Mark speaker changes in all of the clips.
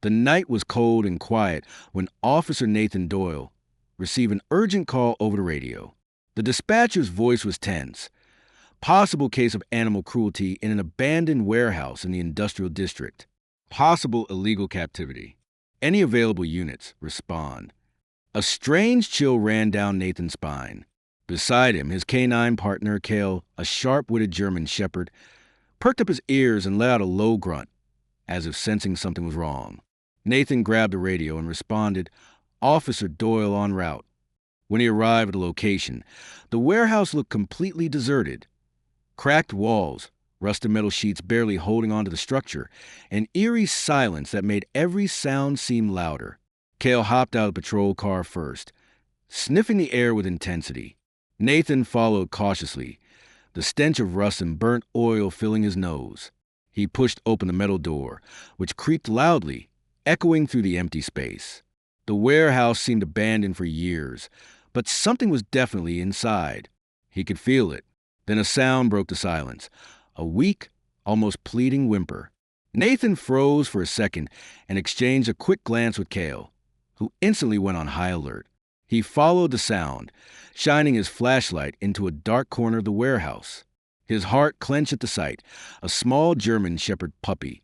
Speaker 1: The night was cold and quiet when Officer Nathan Doyle received an urgent call over the radio. The dispatcher's voice was tense. Possible case of animal cruelty in an abandoned warehouse in the industrial district. Possible illegal captivity. Any available units respond. A strange chill ran down Nathan's spine. Beside him, his canine partner, Kale, a sharp-witted German shepherd, perked up his ears and let out a low grunt, as if sensing something was wrong. Nathan grabbed the radio and responded, "Officer Doyle en route." When he arrived at the location, the warehouse looked completely deserted. Cracked walls, rusted metal sheets barely holding onto the structure, an eerie silence that made every sound seem louder. Kale hopped out of the patrol car first, sniffing the air with intensity. Nathan followed cautiously, the stench of rust and burnt oil filling his nose. He pushed open the metal door, which creaked loudly, echoing through the empty space. The warehouse seemed abandoned for years, but something was definitely inside. He could feel it. Then a sound broke the silence, a weak, almost pleading whimper. Nathan froze for a second and exchanged a quick glance with Kale, who instantly went on high alert. He followed the sound, shining his flashlight into a dark corner of the warehouse. His heart clenched at the sight, a small German shepherd puppy,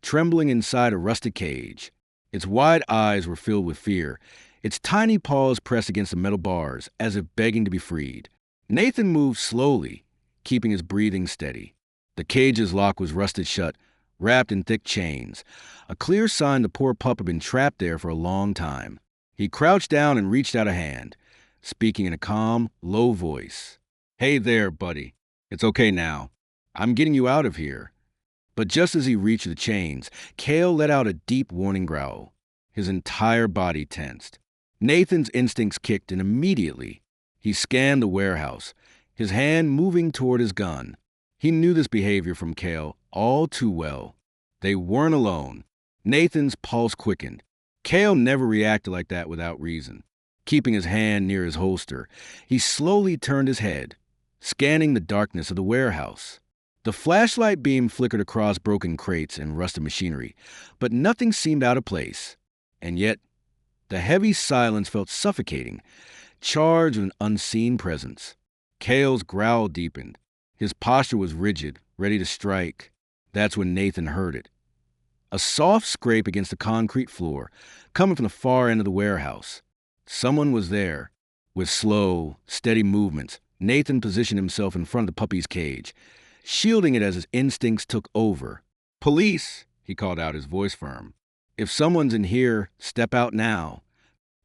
Speaker 1: trembling inside a rusted cage. Its wide eyes were filled with fear, its tiny paws pressed against the metal bars as if begging to be freed. Nathan moved slowly, keeping his breathing steady. The cage's lock was rusted shut, wrapped in thick chains, a clear sign the poor pup had been trapped there for a long time. He crouched down and reached out a hand, speaking in a calm, low voice. "Hey there, buddy. It's okay now. I'm getting you out of here." But just as he reached the chains, Kale let out a deep warning growl. His entire body tensed. Nathan's instincts kicked in immediately. He scanned the warehouse, his hand moving toward his gun. He knew this behavior from Kale all too well. They weren't alone. Nathan's pulse quickened. Kale never reacted like that without reason. Keeping his hand near his holster, he slowly turned his head, scanning the darkness of the warehouse. The flashlight beam flickered across broken crates and rusted machinery, but nothing seemed out of place. And yet, the heavy silence felt suffocating, charged with an unseen presence. Kale's growl deepened. His posture was rigid, ready to strike. That's when Nathan heard it. A soft scrape against the concrete floor, coming from the far end of the warehouse. Someone was there. With slow, steady movements, Nathan positioned himself in front of the puppy's cage, shielding it as his instincts took over. "Police!" he called out, his voice firm. "If someone's in here, step out now."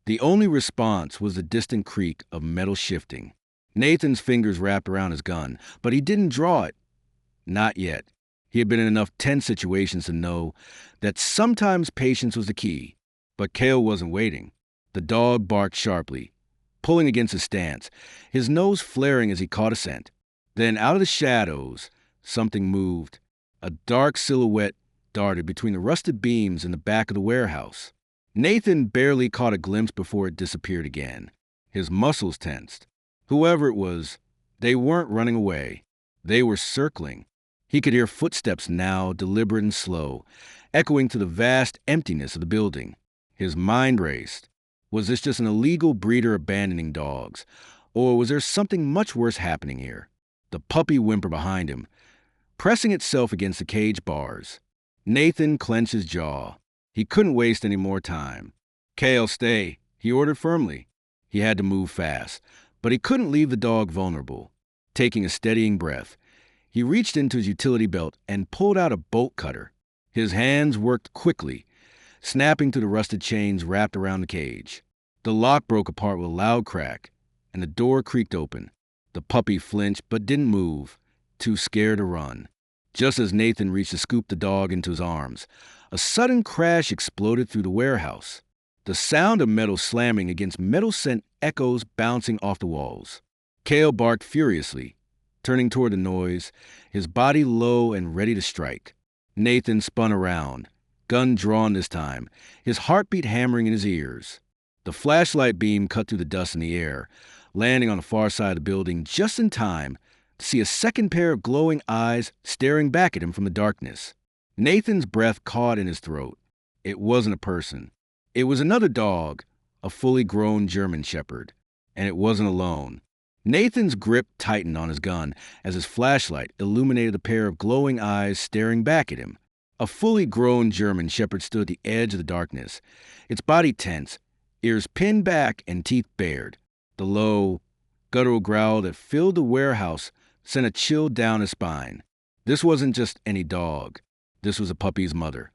Speaker 1: The only response was the distant creak of metal shifting. Nathan's fingers wrapped around his gun, but he didn't draw it. Not yet. He had been in enough tense situations to know that sometimes patience was the key. But Kale wasn't waiting. The dog barked sharply, pulling against his stance, his nose flaring as he caught a scent. Then out of the shadows, something moved. A dark silhouette darted between the rusted beams in the back of the warehouse. Nathan barely caught a glimpse before it disappeared again. His muscles tensed. Whoever it was, they weren't running away. They were circling. He could hear footsteps now, deliberate and slow, echoing through the vast emptiness of the building. His mind raced. Was this just an illegal breeder abandoning dogs? Or was there something much worse happening here? The puppy whimpered behind him, pressing itself against the cage bars. Nathan clenched his jaw. He couldn't waste any more time. "Kale, stay," he ordered firmly. He had to move fast, but he couldn't leave the dog vulnerable. Taking a steadying breath, he reached into his utility belt and pulled out a bolt cutter. His hands worked quickly, snapping through the rusted chains wrapped around the cage. The lock broke apart with a loud crack, and the door creaked open. The puppy flinched but didn't move, too scared to run. Just as Nathan reached to scoop the dog into his arms, a sudden crash exploded through the warehouse. The sound of metal slamming against metal sent echoes bouncing off the walls. Kale barked furiously, turning toward the noise, his body low and ready to strike. Nathan spun around, gun drawn this time, his heartbeat hammering in his ears. The flashlight beam cut through the dust in the air, landing on the far side of the building just in time to see a second pair of glowing eyes staring back at him from the darkness. Nathan's breath caught in his throat. It wasn't a person. It was another dog, a fully grown German shepherd. And it wasn't alone. Nathan's grip tightened on his gun as his flashlight illuminated a pair of glowing eyes staring back at him. A fully grown German shepherd stood at the edge of the darkness, its body tense, ears pinned back and teeth bared. The low, guttural growl that filled the warehouse sent a chill down his spine. This wasn't just any dog. This was a puppy's mother.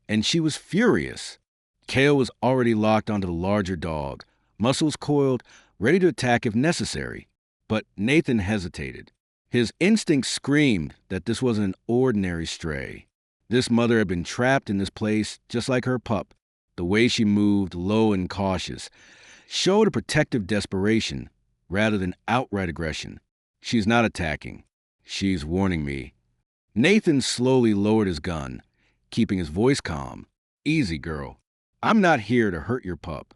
Speaker 1: And she was furious. Kale was already locked onto the larger dog, muscles coiled, ready to attack if necessary. But Nathan hesitated. His instincts screamed that this wasn't an ordinary stray. This mother had been trapped in this place just like her pup. The way she moved, low and cautious, showed a protective desperation rather than outright aggression. She's not attacking. She's warning me. Nathan slowly lowered his gun, keeping his voice calm. Easy, girl. I'm not here to hurt your pup.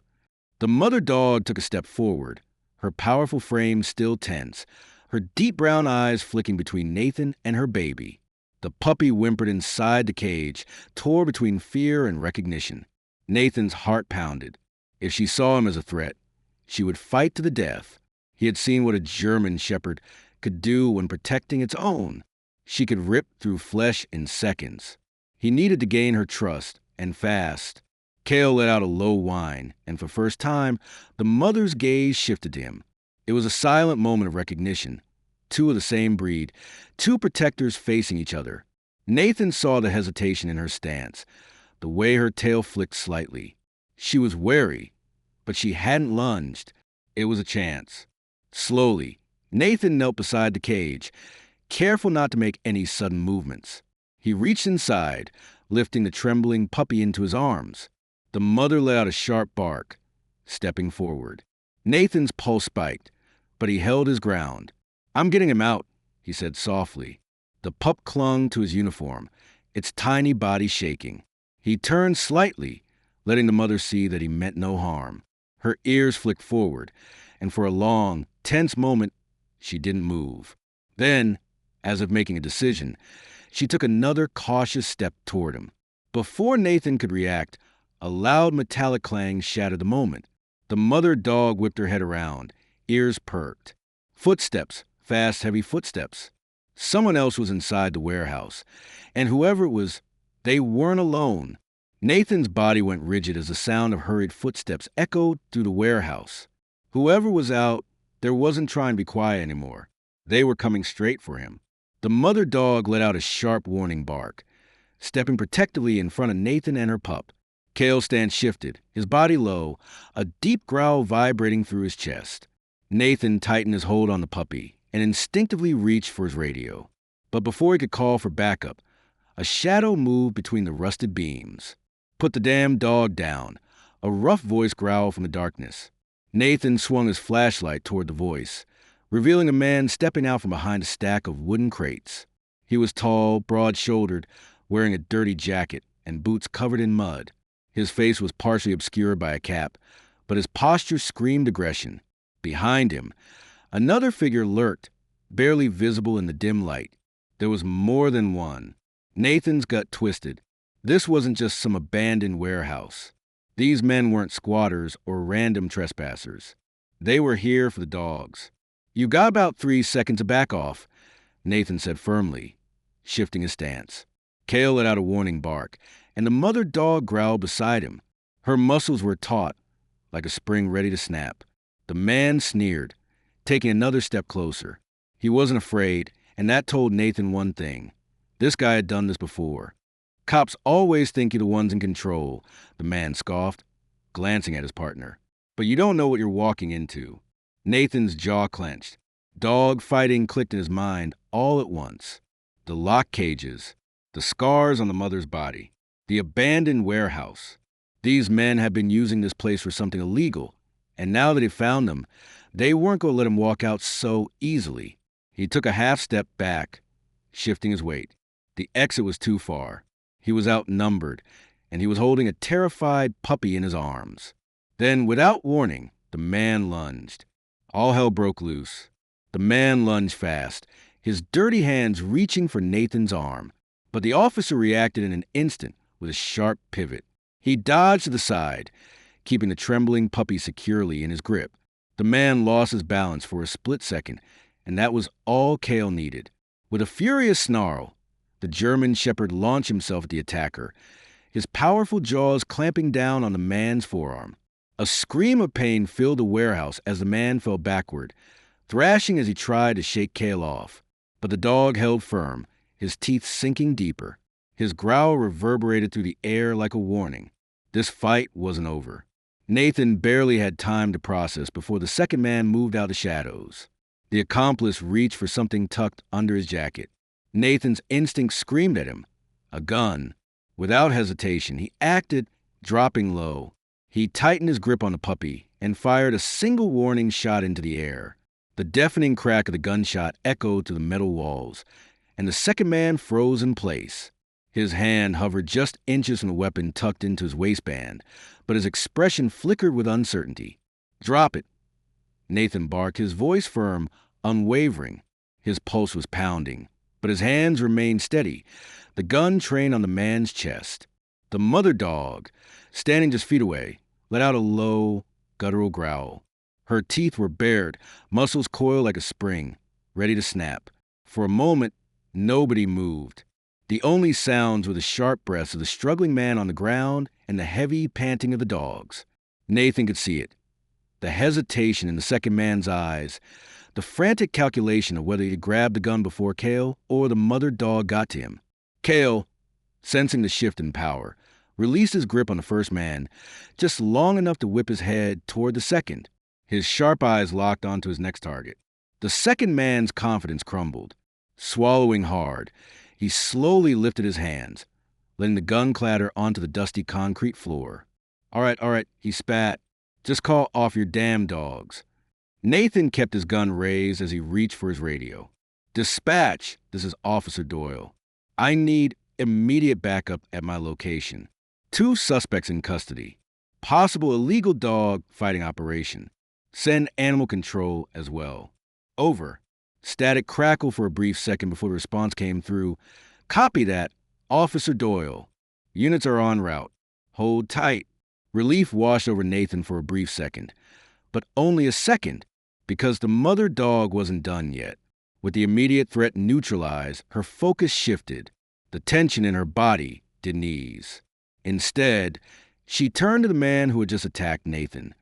Speaker 1: The mother dog took a step forward, her powerful frame still tense, her deep brown eyes flicking between Nathan and her baby. The puppy whimpered inside the cage, tore between fear and recognition. Nathan's heart pounded. If she saw him as a threat, she would fight to the death. He had seen what a German shepherd could do when protecting its own. She could rip through flesh in seconds. He needed to gain her trust, and fast. Kale let out a low whine, and for the first time, the mother's gaze shifted to him. It was a silent moment of recognition. Two of the same breed, two protectors facing each other. Nathan saw the hesitation in her stance, the way her tail flicked slightly. She was wary, but she hadn't lunged. It was a chance. Slowly, Nathan knelt beside the cage, careful not to make any sudden movements. He reached inside, lifting the trembling puppy into his arms. The mother let out a sharp bark, stepping forward. Nathan's pulse spiked, but he held his ground. I'm getting him out, he said softly. The pup clung to his uniform, its tiny body shaking. He turned slightly, letting the mother see that he meant no harm. Her ears flicked forward, and for a long, tense moment, she didn't move. Then, as if making a decision, she took another cautious step toward him. Before Nathan could react, a loud metallic clang shattered the moment. The mother dog whipped her head around, ears perked. Footsteps, fast, heavy footsteps. Someone else was inside the warehouse, and whoever it was, they weren't alone. Nathan's body went rigid as the sound of hurried footsteps echoed through the warehouse. Whoever was out, there wasn't trying to be quiet anymore. They were coming straight for him. The mother dog let out a sharp warning bark, stepping protectively in front of Nathan and her pup. Kale's stance shifted, his body low, a deep growl vibrating through his chest. Nathan tightened his hold on the puppy and instinctively reached for his radio. But before he could call for backup, a shadow moved between the rusted beams. Put the damn dog down, a rough voice growled from the darkness. Nathan swung his flashlight toward the voice, revealing a man stepping out from behind a stack of wooden crates. He was tall, broad-shouldered, wearing a dirty jacket and boots covered in mud. His face was partially obscured by a cap, but his posture screamed aggression. Behind him, another figure lurked, barely visible in the dim light. There was more than one. Nathan's gut twisted. This wasn't just some abandoned warehouse. These men weren't squatters or random trespassers. They were here for the dogs. You got about 3 seconds to back off, Nathan said firmly, shifting his stance. Kale let out a warning bark, and the mother dog growled beside him. Her muscles were taut, like a spring ready to snap. The man sneered, taking another step closer. He wasn't afraid, and that told Nathan one thing. This guy had done this before. Cops always think you're the ones in control, the man scoffed, glancing at his partner. But you don't know what you're walking into. Nathan's jaw clenched. Dog fighting clicked in his mind all at once. The lock cages, the scars on the mother's body, the abandoned warehouse. These men had been using this place for something illegal, and now that he found them, they weren't going to let him walk out so easily. He took a half step back, shifting his weight. The exit was too far. He was outnumbered, and he was holding a terrified puppy in his arms. Then, without warning, the man lunged. All hell broke loose. The man lunged fast, his dirty hands reaching for Nathan's arm. But the officer reacted in an instant with a sharp pivot. He dodged to the side, keeping the trembling puppy securely in his grip. The man lost his balance for a split second, and that was all Cale needed. With a furious snarl, the German shepherd launched himself at the attacker, his powerful jaws clamping down on the man's forearm. A scream of pain filled the warehouse as the man fell backward, thrashing as he tried to shake Cale off. But the dog held firm, his teeth sinking deeper. His growl reverberated through the air like a warning. This fight wasn't over. Nathan barely had time to process before the second man moved out of the shadows. The accomplice reached for something tucked under his jacket. Nathan's instinct screamed at him. A gun. Without hesitation, he acted, dropping low. He tightened his grip on the puppy and fired a single warning shot into the air. The deafening crack of the gunshot echoed through the metal walls, and the second man froze in place. His hand hovered just inches from the weapon tucked into his waistband, but his expression flickered with uncertainty. "Drop it," Nathan barked, his voice firm, unwavering. His pulse was pounding, but his hands remained steady, the gun trained on the man's chest. The mother dog, standing just feet away, let out a low, guttural growl. Her teeth were bared, muscles coiled like a spring, ready to snap. For a moment, nobody moved. The only sounds were the sharp breaths of the struggling man on the ground and the heavy panting of the dogs. Nathan could see it. The hesitation in the second man's eyes, the frantic calculation of whether he grabbed the gun before Cale or the mother dog got to him. Cale, sensing the shift in power, released his grip on the first man, just long enough to whip his head toward the second. His sharp eyes locked onto his next target. The second man's confidence crumbled. Swallowing hard, he slowly lifted his hands, letting the gun clatter onto the dusty concrete floor. All right, he spat. "Just call off your damn dogs." Nathan kept his gun raised as he reached for his radio. "Dispatch, this is Officer Doyle. I need immediate backup at my location. 2 suspects in custody. Possible illegal dog fighting operation. Send animal control as well. Over." Static crackled for a brief second before the response came through. "Copy that, Officer Doyle. Units are en route. Hold tight." Relief washed over Nathan for a brief second, but only a second, because the mother dog wasn't done yet. With the immediate threat neutralized, her focus shifted. The tension in her body didn't ease. Instead, she turned to the man who had just attacked Nathan,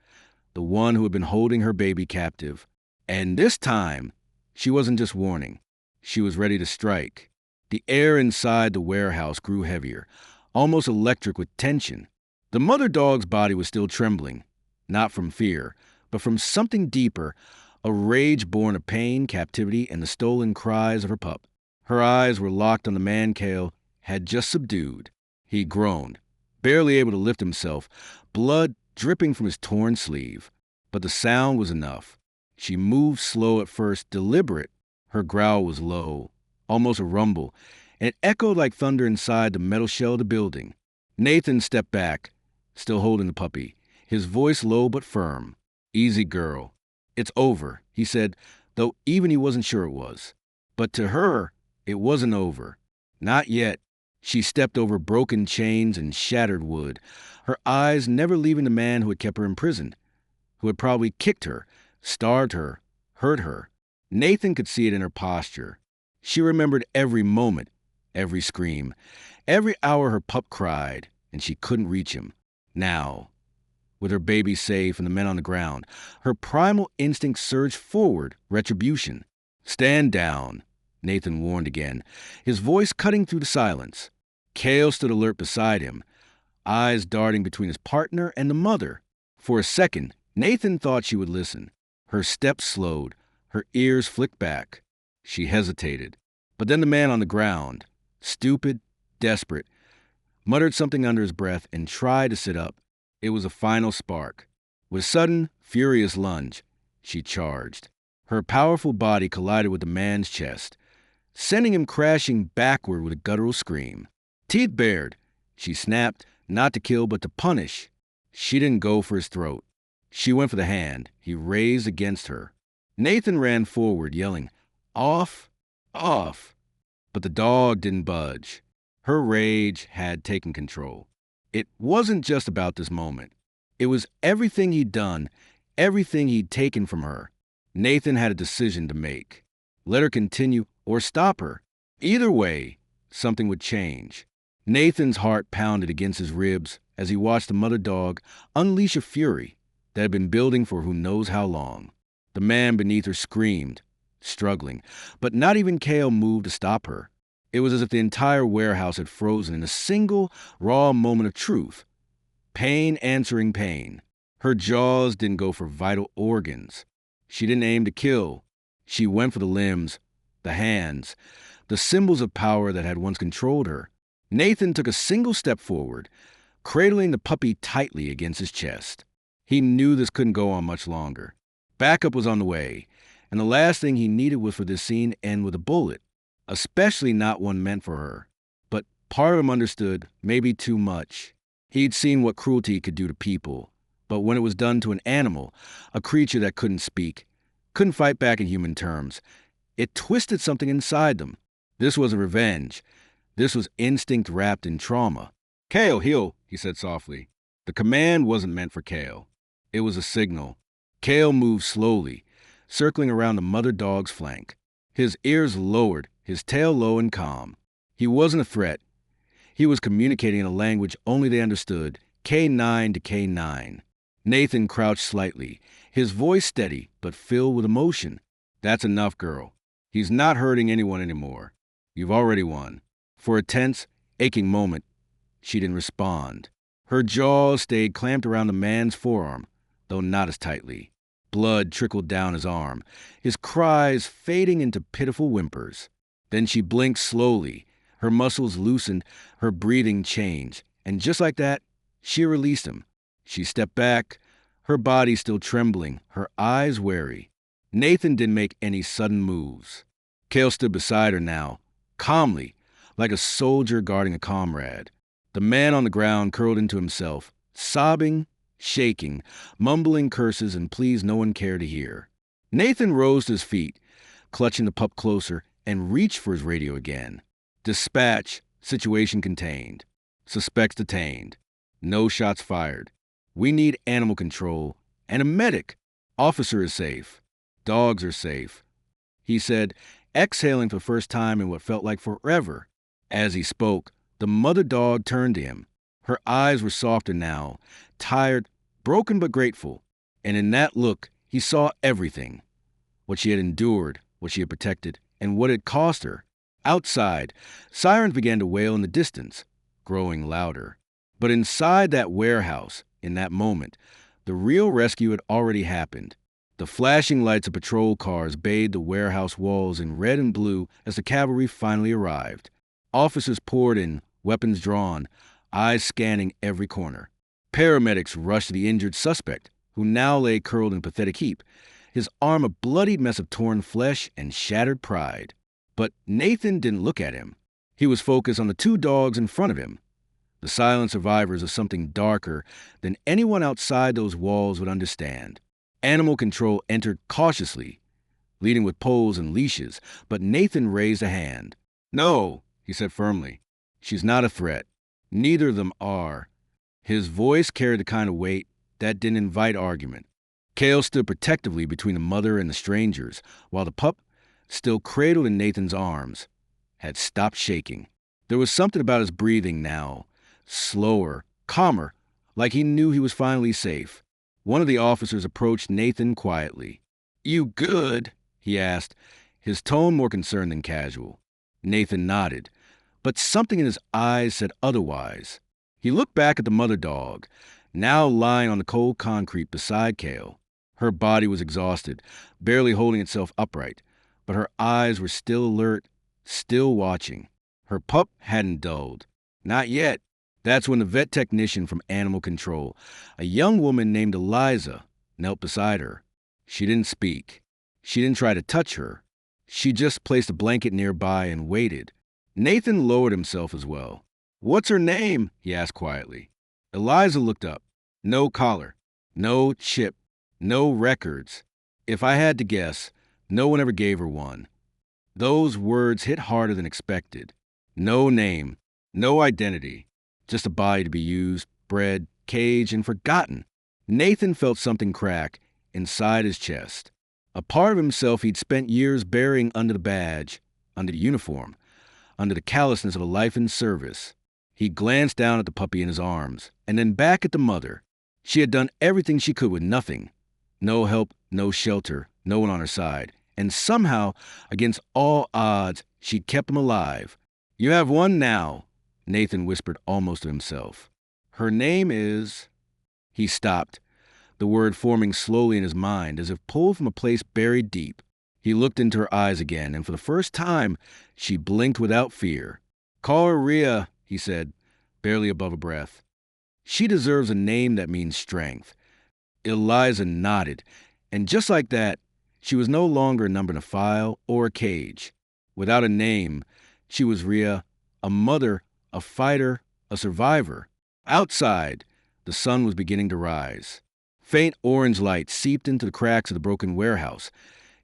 Speaker 1: the one who had been holding her baby captive. And this time, she wasn't just warning. She was ready to strike. The air inside the warehouse grew heavier, almost electric with tension. The mother dog's body was still trembling, not from fear, but from something deeper, a rage born of pain, captivity, and the stolen cries of her pup. Her eyes were locked on the man Cale had just subdued. He groaned, barely able to lift himself, blood dripping from his torn sleeve. But the sound was enough. She moved slow at first, deliberate. Her growl was low, almost a rumble, and it echoed like thunder inside the metal shell of the building. Nathan stepped back, still holding the puppy, his voice low but firm. "Easy, girl. It's over," he said, though even he wasn't sure it was. But to her, it wasn't over. Not yet. She stepped over broken chains and shattered wood, her eyes never leaving the man who had kept her imprisoned, who had probably kicked her, starved her, hurt her. Nathan could see it in her posture. She remembered every moment, every scream, every hour her pup cried, and she couldn't reach him. Now, with her baby safe and the men on the ground, her primal instinct surged forward, retribution. "Stand down," Nathan warned again, his voice cutting through the silence. Cale stood alert beside him, eyes darting between his partner and the mother. For a second, Nathan thought she would listen. Her steps slowed, her ears flicked back. She hesitated. But then the man on the ground, stupid, desperate, muttered something under his breath and tried to sit up. It was a final spark. With sudden, furious lunge, she charged. Her powerful body collided with the man's chest, sending him crashing backward with a guttural scream. Teeth bared, she snapped, not to kill but to punish. She didn't go for his throat. She went for the hand he raised against her. Nathan ran forward, yelling, "Off! Off!" But the dog didn't budge. Her rage had taken control. It wasn't just about this moment. It was everything he'd done, everything he'd taken from her. Nathan had a decision to make. Let her continue or stop her. Either way, something would change. Nathan's heart pounded against his ribs as he watched the mother dog unleash a fury that had been building for who knows how long. The man beneath her screamed, struggling, but not even Kale moved to stop her. It was as if the entire warehouse had frozen in a single, raw moment of truth. Pain answering pain. Her jaws didn't go for vital organs. She didn't aim to kill. She went for the limbs, the hands, the symbols of power that had once controlled her. Nathan took a single step forward, cradling the puppy tightly against his chest. He knew this couldn't go on much longer. Backup was on the way, and the last thing he needed was for this scene to end with a bullet, especially not one meant for her. But part of him understood, maybe too much. He'd seen what cruelty could do to people, but when it was done to an animal, a creature that couldn't speak, couldn't fight back in human terms, it twisted something inside them. This wasn't revenge. This was instinct wrapped in trauma. "Kale, heel," he said softly. The command wasn't meant for Kale. It was a signal. Kale moved slowly, circling around the mother dog's flank. His ears lowered, his tail low and calm. He wasn't a threat. He was communicating in a language only they understood, K9 to K9. Nathan crouched slightly, his voice steady but filled with emotion. "That's enough, girl. He's not hurting anyone anymore. You've already won." For a tense, aching moment, she didn't respond. Her jaws stayed clamped around the man's forearm, though not as tightly. Blood trickled down his arm, his cries fading into pitiful whimpers. Then she blinked slowly. Her muscles loosened, her breathing changed, and just like that, she released him. She stepped back, her body still trembling, her eyes wary. Nathan didn't make any sudden moves. Kale stood beside her now, calmly, like a soldier guarding a comrade. The man on the ground curled into himself, sobbing, shaking, mumbling curses and pleas no one cared to hear. Nathan rose to his feet, clutching the pup closer, and reached for his radio again. "Dispatch, situation contained. Suspects detained. No shots fired. We need animal control and a medic. Officer is safe. Dogs are safe," he said, exhaling for the first time in what felt like forever. As he spoke, the mother dog turned to him. Her eyes were softer now, tired, broken but grateful. And in that look, he saw everything. What she had endured, what she had protected, and what it cost her. Outside, sirens began to wail in the distance, growing louder. But inside that warehouse, in that moment, the real rescue had already happened. The flashing lights of patrol cars bathed the warehouse walls in red and blue as the cavalry finally arrived. Officers poured in, weapons drawn, eyes scanning every corner. Paramedics rushed to the injured suspect, who now lay curled in a pathetic heap, his arm a bloodied mess of torn flesh and shattered pride. But Nathan didn't look at him. He was focused on the two dogs in front of him, the silent survivors of something darker than anyone outside those walls would understand. Animal control entered cautiously, leading with poles and leashes, but Nathan raised a hand. "No," he said firmly. "She's not a threat. Neither of them are." His voice carried the kind of weight that didn't invite argument. Kale stood protectively between the mother and the strangers, while the pup, still cradled in Nathan's arms, had stopped shaking. There was something about his breathing now, slower, calmer, like he knew he was finally safe. One of the officers approached Nathan quietly. "You good?" he asked, his tone more concerned than casual. Nathan nodded, but something in his eyes said otherwise. He looked back at the mother dog, now lying on the cold concrete beside Kale. Her body was exhausted, barely holding itself upright, but her eyes were still alert, still watching. Her pup hadn't dulled. Not yet. That's when the vet technician from Animal Control, a young woman named Eliza, knelt beside her. She didn't speak. She didn't try to touch her. She just placed a blanket nearby and waited. Nathan lowered himself as well. "What's her name?" he asked quietly. Eliza looked up. No collar, no chip, no records. If I had to guess, no one ever gave her one. Those words hit harder than expected. No name, no identity, just a body to be used, bred, caged, and forgotten. Nathan felt something crack inside his chest. A part of himself he'd spent years burying under the badge, under the uniform, under the callousness of a life in service. He glanced down at the puppy in his arms, and then back at the mother. She had done everything she could with nothing. No help, no shelter, no one on her side. And somehow, against all odds, she'd kept him alive. "You have one now," Nathan whispered almost to himself. "Her name is—" He stopped, the word forming slowly in his mind, as if pulled from a place buried deep. He looked into her eyes again, and for the first time, she blinked without fear. "Call her Rhea," he said, barely above a breath. "She deserves a name that means strength." Eliza nodded, and just like that, she was no longer a number in a file or a cage. Without a name, she was Rhea, a mother, a fighter, a survivor. Outside, the sun was beginning to rise. Faint orange light seeped into the cracks of the broken warehouse,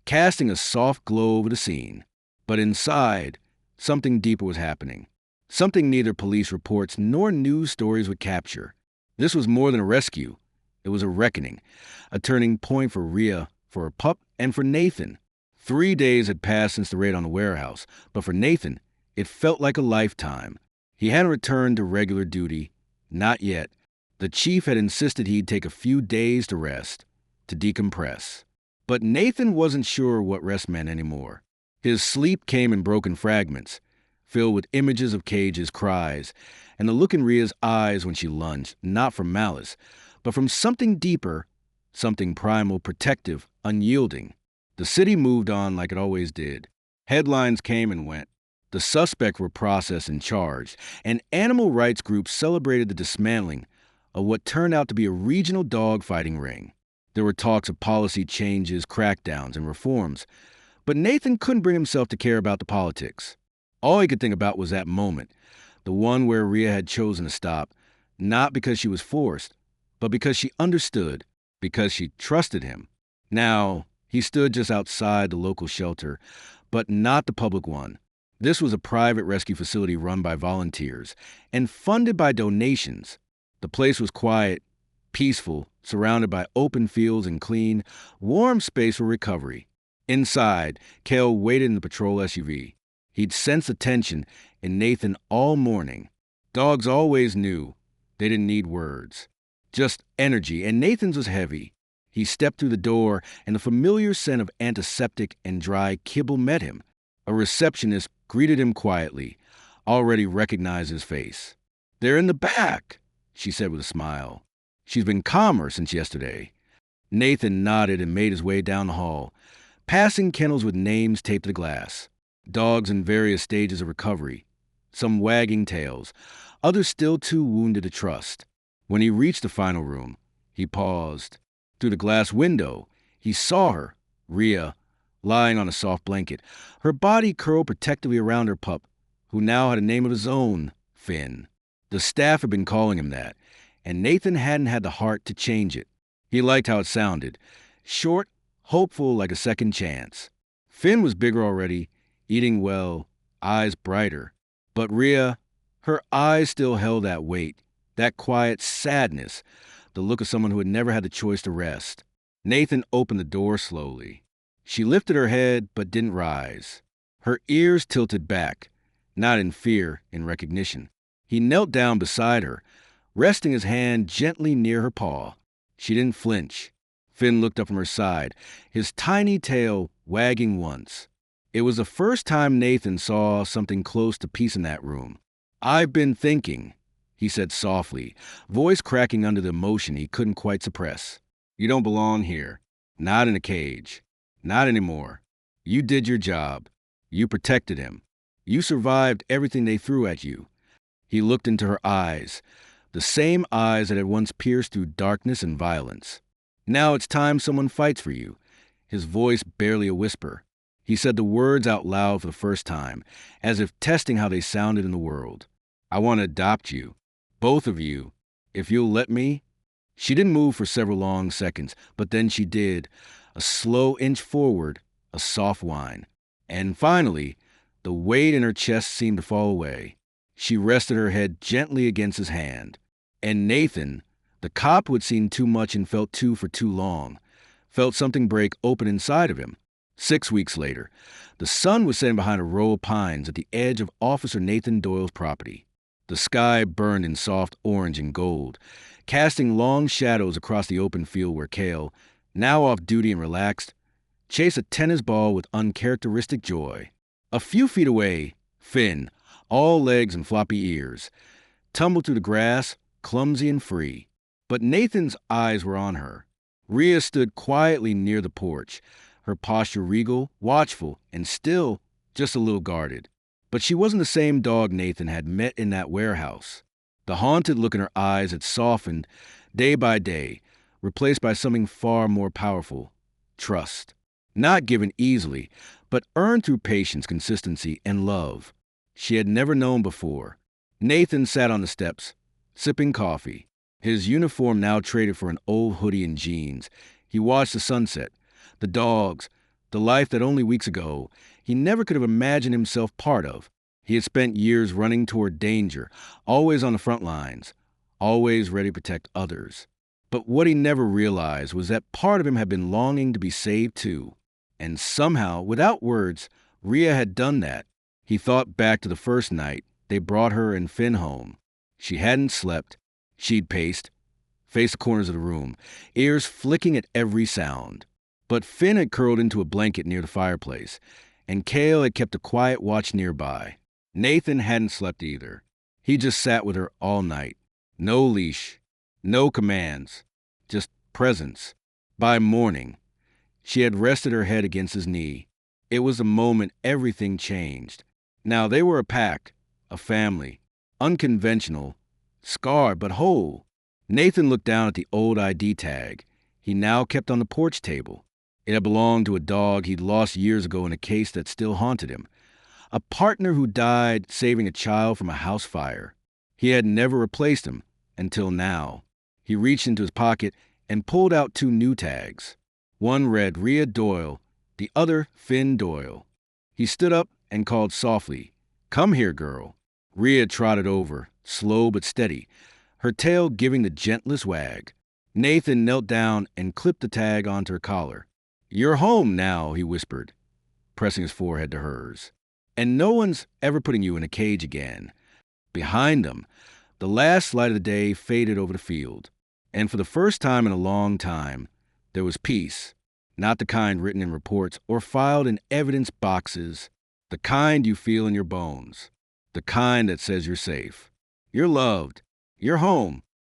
Speaker 1: casting a soft glow over the scene. But inside, something deeper was happening. Something neither police reports nor news stories would capture. This was more than a rescue. It was a reckoning, a turning point for Rhea, for her pup, and for Nathan. 3 days had passed since the raid on the warehouse, but for Nathan, it felt like a lifetime. He hadn't returned to regular duty. Not yet. The chief had insisted he'd take a few days to rest, to decompress. But Nathan wasn't sure what rest meant anymore. His sleep came in broken fragments, filled with images of Cage's cries, and the look in Rhea's eyes when she lunged, not from malice, but from something deeper, something primal, protective, unyielding. The city moved on like it always did. Headlines came and went. The suspects were processed and charged, and animal rights groups celebrated the dismantling of what turned out to be a regional dog-fighting ring. There were talks of policy changes, crackdowns, and reforms, but Nathan couldn't bring himself to care about the politics. All he could think about was that moment, the one where Rhea had chosen to stop, not because she was forced, but because she understood, because she trusted him. Now, he stood just outside the local shelter, but not the public one. This was a private rescue facility run by volunteers and funded by donations. The place was quiet, peaceful, surrounded by open fields and clean, warm space for recovery. Inside, Cale waited in the patrol SUV. He'd sensed the tension in Nathan all morning. Dogs always knew. They didn't need words. Just energy, and Nathan's was heavy. He stepped through the door, and the familiar scent of antiseptic and dry kibble met him. A receptionist greeted him quietly, already recognized his face. "They're in the back," she said with a smile. She's been calmer since yesterday. Nathan nodded and made his way down the hall, passing kennels with names taped to the glass. Dogs in various stages of recovery, some wagging tails, others still too wounded to trust. When he reached the final room, he paused. Through the glass window, he saw her, Rhea, lying on a soft blanket, her body curled protectively around her pup, who now had a name of his own, Finn. The staff had been calling him that, and Nathan hadn't had the heart to change it. He liked how it sounded, short, hopeful like a second chance. Finn was bigger already, eating well, eyes brighter. But Rhea, her eyes still held that weight, that quiet sadness, the look of someone who had never had the choice to rest. Nathan opened the door slowly. She lifted her head but didn't rise. Her ears tilted back, not in fear, in recognition. He knelt down beside her, resting his hand gently near her paw. She didn't flinch. Finn looked up from her side, his tiny tail wagging once. It was the first time Nathan saw something close to peace in that room. "I've been thinking," he said softly, voice cracking under the emotion he couldn't quite suppress. "You don't belong here. Not in a cage. Not anymore. You did your job. You protected him. You survived everything they threw at you." He looked into her eyes, the same eyes that had once pierced through darkness and violence. "Now it's time someone fights for you." His voice barely a whisper. He said the words out loud for the first time, as if testing how they sounded in the world. "I want to adopt you. Both of you. If you'll let me." She didn't move for several long seconds, but then she did. A slow inch forward, a soft whine. And finally, the weight in her chest seemed to fall away. She rested her head gently against his hand. And Nathan, the cop who had seen too much and felt too for too long, felt something break open inside of him. 6 weeks later, the sun was setting behind a row of pines at the edge of Officer Nathan Doyle's property. The sky burned in soft orange and gold, casting long shadows across the open field where Cale, now off duty and relaxed, chased a tennis ball with uncharacteristic joy. A few feet away, Finn, all legs and floppy ears, tumbled through the grass, clumsy and free. But Nathan's eyes were on her. Rhea stood quietly near the porch, her posture regal, watchful, and still just a little guarded. But she wasn't the same dog Nathan had met in that warehouse. The haunted look in her eyes had softened day by day, replaced by something far more powerful: trust. Not given easily, but earned through patience, consistency, and love she had never known before. Nathan sat on the steps, sipping coffee, his uniform now traded for an old hoodie and jeans. He watched the sunset, the dogs, the life that only weeks ago he never could have imagined himself part of. He had spent years running toward danger, always on the front lines, always ready to protect others. But what he never realized was that part of him had been longing to be saved too. And somehow, without words, Rhea had done that. He thought back to the first night they brought her and Finn home. She hadn't slept. She'd faced the corners of the room, ears flicking at every sound. But Finn had curled into a blanket near the fireplace, and Cale had kept a quiet watch nearby. Nathan hadn't slept either. He just sat with her all night. No leash, no commands, just presence. By morning, she had rested her head against his knee. It was the moment everything changed. Now they were a pack, a family, unconventional, scarred but whole. Nathan looked down at the old ID tag he now kept on the porch table. It had belonged to a dog he'd lost years ago in a case that still haunted him. A partner who died saving a child from a house fire. He had never replaced him until now. He reached into his pocket and pulled out 2 new tags. One read Rhea Doyle, the other Finn Doyle. He stood up and called softly, "Come here, girl." Rhea trotted over, slow but steady, her tail giving the gentlest wag. Nathan knelt down and clipped the tag onto her collar. "You're home now," he whispered, pressing his forehead to hers. "And no one's ever putting you in a cage again." Behind them, the last light of the day faded over the field. And for the first time in a long time, there was peace. Not the kind written in reports or filed in evidence boxes. The kind you feel in your bones. The kind that says you're safe. You're loved. You're home.